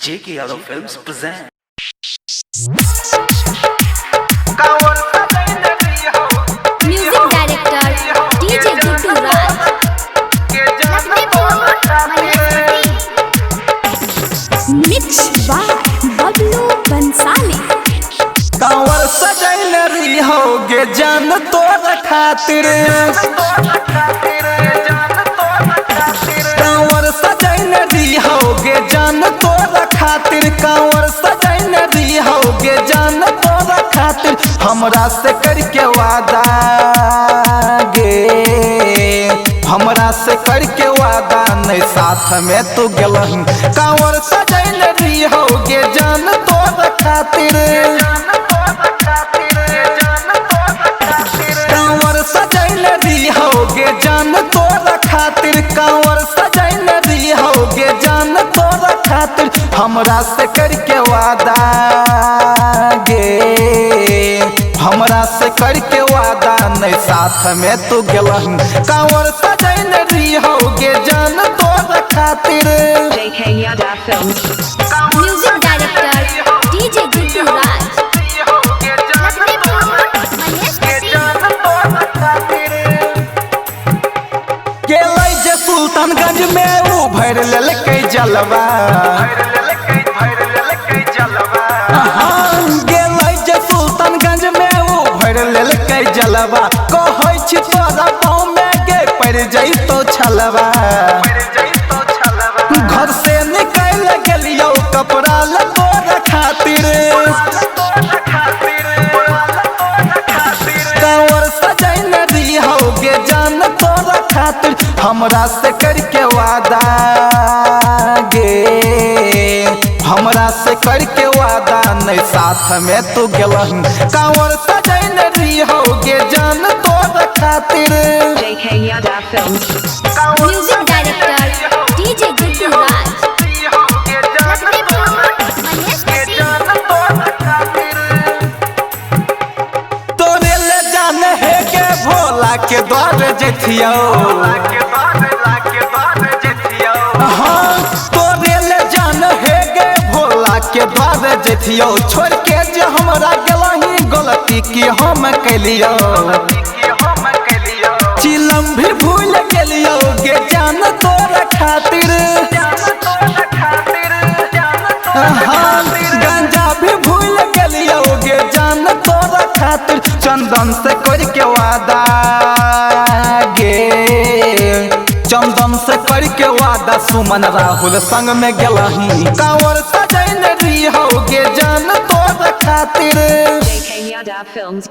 J.K. Yadav Films present. Music director DJ Guddu Raj. Mix by Bablu Bansali. कांवर सजैल रही होगे जान तोर खातिर, कांवर सजैल रही होगे जान तोर खातिर, कांवर सजैल रही होगे जान तोर खातिर। हमरा से करके वादा गे, हमरा से करके वादा नहीं साथ में तू गेलही। कांवर सजैल रही होगे जान तोर खातिर, कांवर सजैल रही होगे जान तोर खातिर, कांवर सजैल रही होगे जान तोर खातिर। हमरा से करके वादा गे, हमरा से करके वादा नहीं साथ में तू गेलही। कांवर सजैल रही होगे जान तोर खातिर। J.K. Yadav Films. Music director DJ Guddu Raj. गेलै जे सुल्तानगंज में ऊ भर लेलकै जलवा, गेलै जे सुल्तानगंज में ऊ भर लेलकै जलवा। कहै छी तोरा पाँव में गे पड़ जइतो छलवा। घर से निकल गेलियो कपड़ा लतोर खातिर, कांवर सजैल रही होगे जान तोर खातिर। हमरा से करके वादा गे, हमरा से करके वादा नहीं साथ में तू गेलही। कांवर सजैल रही होगे जान तोर खातिर। J.K. Yadav Films. Music director DJ Guddu Raj. तोरे ले जाने है के भोला के द्वार जथियो, हाँ तोरे ले जाने है के भोला के द्वार जथियो। छोड़ के जे हमरा गेलही गलती की हम कैलियो, चिलम भी भूल गेलियो गे जान तोर खातिर। हाँ गंजा भी भूल गेलियो गे जान तोर खातिर। चंदन से करके वादा गे, चंदन से करके वादा सुमन राहुल संग में गेलही। कांवर सजैल रही होगे जान तोर खातिर। J.K. Yadav Films.